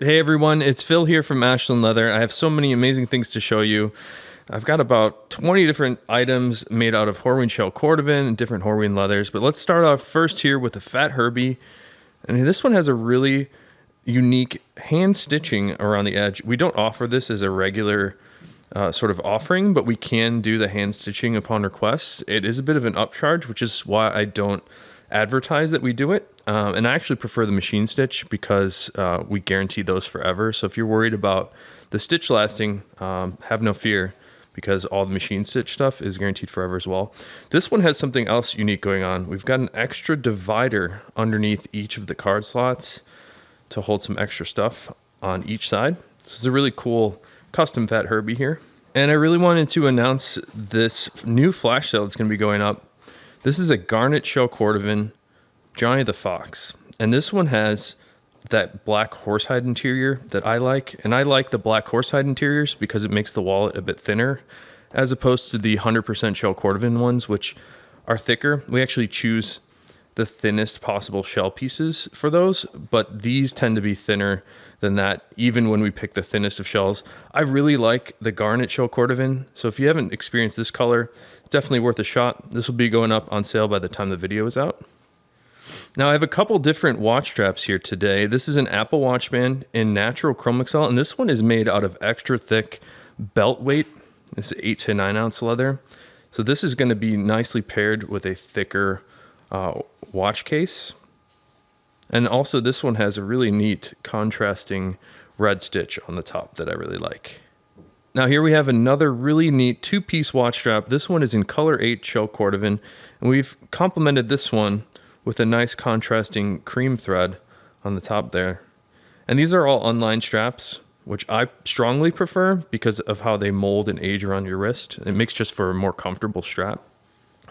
Hey everyone, it's Phil here from Ashland Leather. I have so many amazing things to show you. I've got about 20 different items made out of Horween shell Cordovan and different Horween leathers. But let's start off first here with the Fat Herbie. And this one has a really unique hand stitching around the edge. We don't offer this as a regular sort of offering, but we can do the hand stitching upon request. It is a bit of an upcharge, which is why I don't advertise that we do it. And I actually prefer the machine stitch because we guarantee those forever. So if you're worried about the stitch lasting, have no fear because all the machine stitch stuff is guaranteed forever as well. This one has something else unique going on. We've got an extra divider underneath each of the card slots to hold some extra stuff on each side. This is a really cool custom Fat Herbie here. And I really wanted to announce this new flash sale that's going to be going up. This is a Garrnet shell Cordovan Johnny the Fox. And this one has that black horsehide interior that I like. And I like the black horsehide interiors because it makes the wallet a bit thinner as opposed to the 100% shell Cordovan ones, which are thicker. We actually choose the thinnest possible shell pieces for those, but these tend to be thinner than that even when we pick the thinnest of shells. I really like the Garrnet shell Cordovan, so if you haven't experienced this color, definitely worth a shot. This will be going up on sale by the time the video is out. Now I have a couple different watch straps here today. This is an Apple Watch band in natural chrome excel, and this one is made out of extra thick belt weight. It's 8 to 9 ounce leather. So this is going to be nicely paired with a thicker watch case. And also this one has a really neat contrasting red stitch on the top that I really like. Now here we have another really neat two-piece watch strap. This one is in color 8 shell Cordovan, and we've complemented this one with a nice contrasting cream thread on the top there. And these are all unlined straps, which I strongly prefer because of how they mold and age around your wrist. It makes just for a more comfortable strap.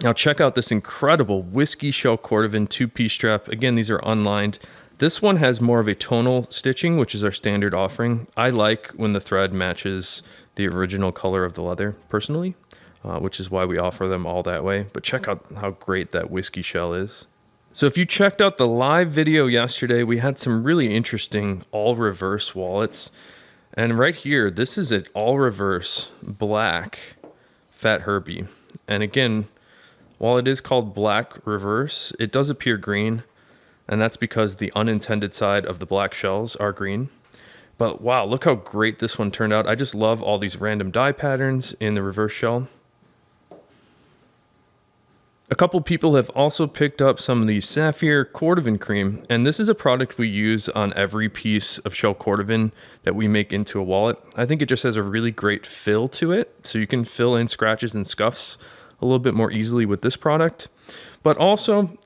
Now check out this incredible whiskey shell Cordovan two-piece strap. Again, these are unlined. This one has more of a tonal stitching, which is our standard offering. I like when the thread matches the original color of the leather, personally, which is why we offer them all that way. But check out how great that whiskey shell is. So if you checked out the live video yesterday, we had some really interesting all-reverse wallets. And right here, this is an all-reverse black Fat Herbie. And again, while it is called black reverse, it does appear green, and that's because the unintended side of the black shells are green. But wow, look how great this one turned out. I just love all these random dye patterns in the reverse shell. A couple people have also picked up some of the Sapphire Cordovan cream, and this is a product we use on every piece of shell Cordovan that we make into a wallet. I think it just has a really great fill to it, so you can fill in scratches and scuffs a little bit more easily with this product. But also,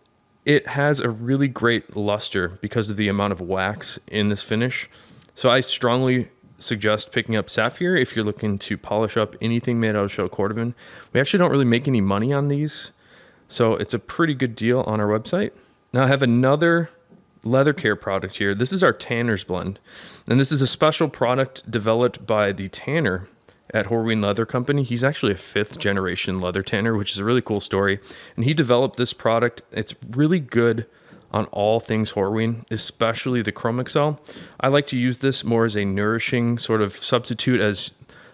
it has a really great luster because of the amount of wax in this finish. So I strongly suggest picking up Sapphire if you're looking to polish up anything made out of shell Cordovan. We actually don't really make any money on these, so it's a pretty good deal on our website. Now I have another leather care product here. This is our Tanner's Blend, and this is a special product developed by the tanner at Horween Leather Company. He's actually a 5th generation leather tanner, which is a really cool story. And he developed this product. It's really good on all things Horween, especially the chrome excel. I like to use this more as a nourishing sort of substitute as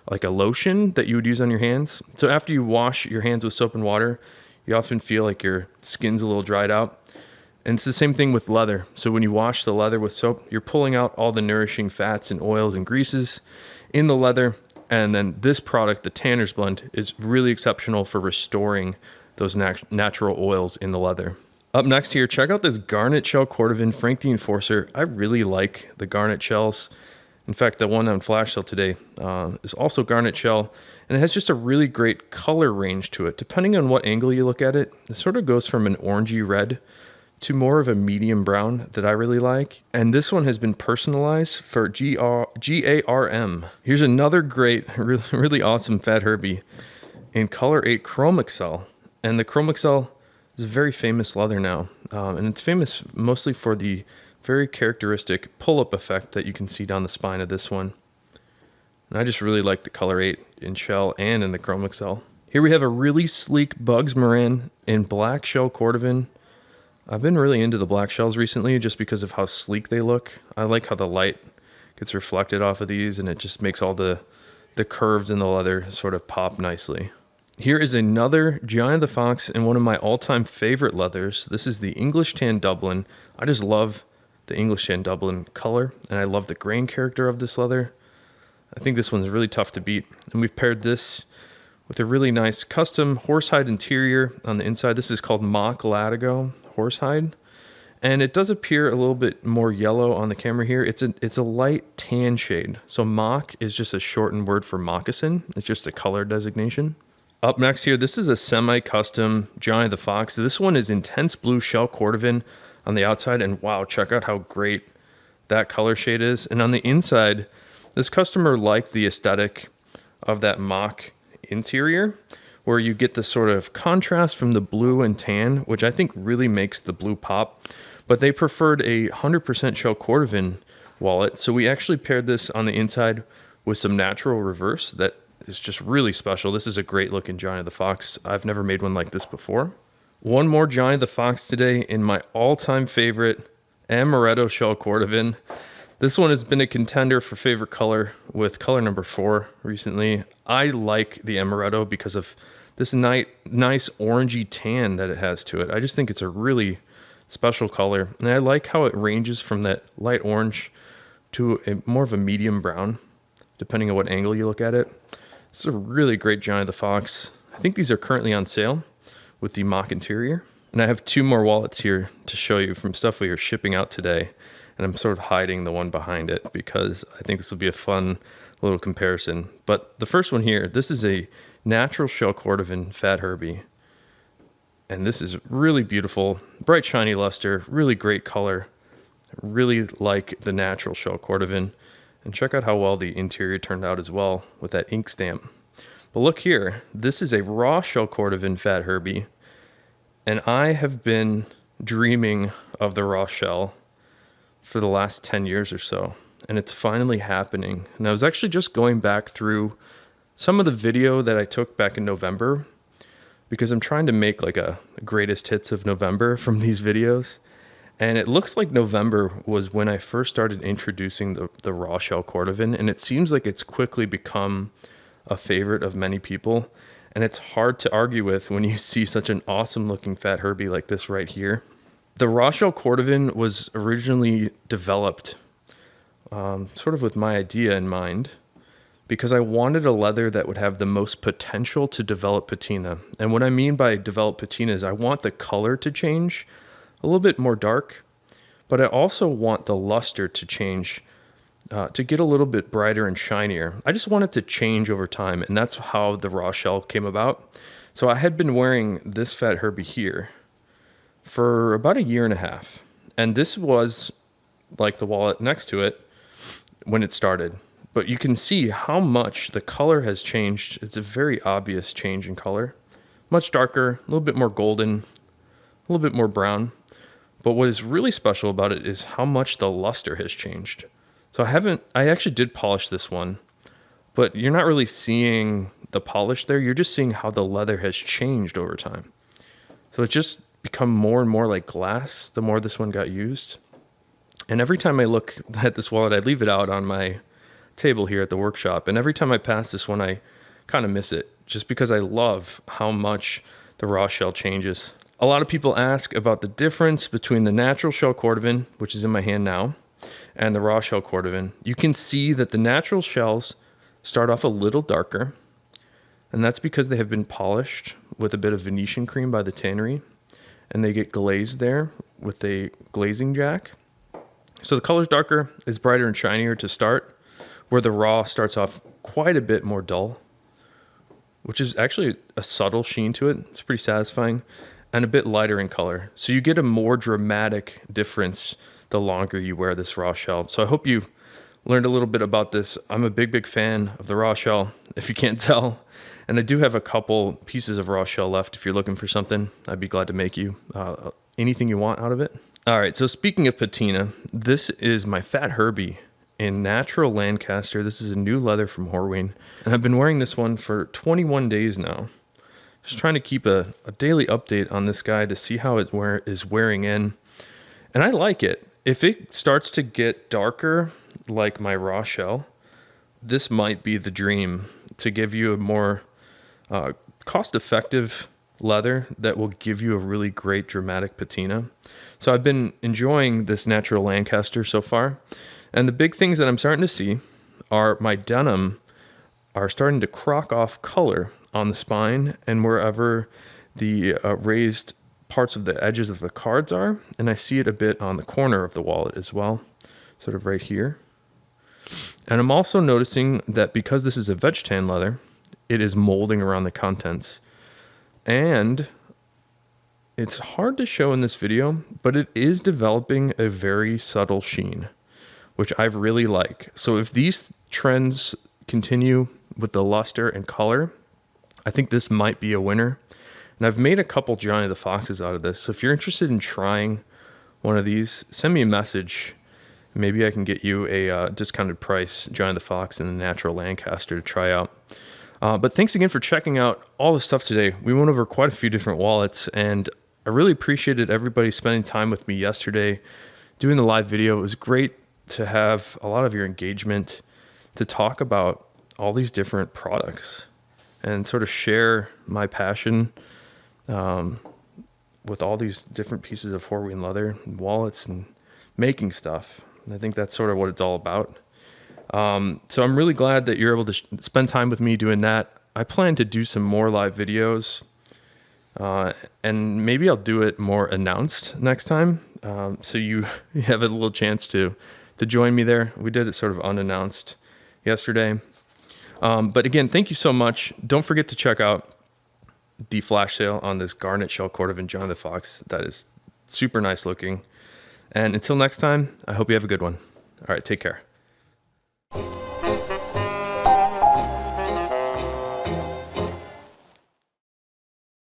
like a lotion that you would use on your hands. So after you wash your hands with soap and water, you often feel like your skin's a little dried out. And it's the same thing with leather. So when you wash the leather with soap, you're pulling out all the nourishing fats and oils and greases in the leather. And then this product, the Tanner's Blend, is really exceptional for restoring those natural oils in the leather. Up next here, check out this Garrnet shell Cordovan Frank the Enforcer. I really like the Garrnet shells. In fact, the one on flash sale today is also Garrnet shell, and it has just a really great color range to it. Depending on what angle you look at it, it sort of goes from an orangey red to more of a medium brown that I really like. And this one has been personalized for GARM. Here's another great, really awesome Fat Herbie in color 8 chrome excel. And the chrome excel is a very famous leather now. And it's famous mostly for the very characteristic pull-up effect that you can see down the spine of this one. And I just really like the color 8 in shell and in the chrome excel. Here we have a really sleek Bugs Moran in black shell Cordovan. I've been really into the black shells recently just because of how sleek they look. I like how the light gets reflected off of these, and it just makes all the curves in the leather sort of pop nicely. Here is another Giant of the Fox in one of my all-time favorite leathers. This is the English Tan Dublin. I just love the English Tan Dublin color, and I love the grain character of this leather. I think this one's really tough to beat. And we've paired this with a really nice custom horsehide interior on the inside. This is called mock latigo horsehide. And it does appear a little bit more yellow on the camera here. It's a light tan shade. So mock is just a shortened word for moccasin. It's just a color designation. Up next here, this is a semi-custom Giant of the Fox. This one is intense blue shell Cordovan on the outside. And wow, check out how great that color shade is. And on the inside, this customer liked the aesthetic of that mock interior, where you get the sort of contrast from the blue and tan, which I think really makes the blue pop. But they preferred a 100% shell Cordovan wallet. So we actually paired this on the inside with some natural reverse that is just really special. This is a great looking Giant of the Fox. I've never made one like this before. One more Giant of the Fox today in my all-time favorite Amaretto shell Cordovan. This one has been a contender for favorite color with color number 4 recently. I like the Amaretto because of this nice orangey tan that it has to it. I just think it's a really special color, and I like how it ranges from that light orange to more of a medium brown, depending on what angle you look at it. This is a really great Giant of the Fox. I think these are currently on sale with the mock interior. And I have 2 more wallets here to show you from stuff we are shipping out today. And I'm sort of hiding the one behind it because I think this will be a fun little comparison. But the first one here, this is a natural shell Cordovan Fat Herbie. And this is really beautiful, bright shiny luster, really great color. I really like the natural shell Cordovan. And check out how well the interior turned out as well with that ink stamp. But look here, this is a raw shell Cordovan Fat Herbie. And I have been dreaming of the raw shell for the last 10 years or so. And it's finally happening. And I was actually just going back through some of the video that I took back in November, because I'm trying to make like a greatest hits of November from these videos. And it looks like November was when I first started introducing the raw shell Cordovan, and it seems like it's quickly become a favorite of many people. And it's hard to argue with when you see such an awesome looking Fat Herbie like this right here. The raw shell Cordovan was originally developed sort of with my idea in mind, because I wanted a leather that would have the most potential to develop patina. And what I mean by develop patina is I want the color to change a little bit more dark, but I also want the luster to change to get a little bit brighter and shinier. I just want it to change over time, and that's how the raw shell came about. So I had been wearing this Fat Herbie here for about a year and a half, and this was like the wallet next to it when it started. But you can see how much the color has changed. It's a very obvious change in color. Much darker, a little bit more golden, a little bit more brown. But what is really special about it is how much the luster has changed. So I actually did polish this one, but you're not really seeing the polish there. You're just seeing how the leather has changed over time. So it's just become more and more like glass the more this one got used. And every time I look at this wallet, I leave it out on my table here at the workshop, and every time I pass this one, I kind of miss it, just because I love how much the raw shell changes. A lot of people ask about the difference between the natural shell Cordovan, which is in my hand now, and the raw shell Cordovan. You can see that the natural shells start off a little darker, and that's because they have been polished with a bit of Venetian cream by the tannery, and they get glazed there with a glazing jack. So the color's darker, is brighter and shinier to start, where the raw starts off quite a bit more dull, which is actually a subtle sheen to it. It's pretty satisfying, and a bit lighter in color. So you get a more dramatic difference the longer you wear this raw shell. So I hope you learned a little bit about this. I'm a big fan of the raw shell, if you can't tell. And I do have a couple pieces of raw shell left. If you're looking for something, I'd be glad to make you anything you want out of it. All right, so speaking of patina, this is my Fat Herbie in natural Lancaster. This is a new leather from Horween, and I've been wearing this one for 21 days now. Just trying to keep a daily update on this guy to see how it is wearing in, and I like it. If it starts to get darker like my raw shell, this might be the dream to give you a more cost-effective leather that will give you a really great dramatic patina. So I've been enjoying this natural Lancaster so far. And the big things that I'm starting to see are my denim are starting to crock off color on the spine and wherever the raised parts of the edges of the cards are. And I see it a bit on the corner of the wallet as well, sort of right here. And I'm also noticing that because this is a veg tan leather, it is molding around the contents. And it's hard to show in this video, but it is developing a very subtle sheen, which I really like. So if these trends continue with the luster and color, I think this might be a winner. And I've made a couple Johnny the Foxes out of this. So if you're interested in trying one of these, send me a message. Maybe I can get you a discounted price Johnny the Fox and the natural Lancaster to try out. But thanks again for checking out all the stuff today. We went over quite a few different wallets, and I really appreciated everybody spending time with me yesterday doing the live video. It was great to have a lot of your engagement to talk about all these different products and sort of share my passion with all these different pieces of Horween leather and wallets and making stuff. And I think that's sort of what it's all about. So I'm really glad that you're able to spend time with me doing that. I plan to do some more live videos, and maybe I'll do it more announced next time. So you have a little chance to join me there. We did it sort of unannounced yesterday. But again, thank you so much. Don't forget to check out the flash sale on this Garrnet shell Cordovan Johnny the Fox. That is super nice looking. And until next time, I hope you have a good one. All right, take care.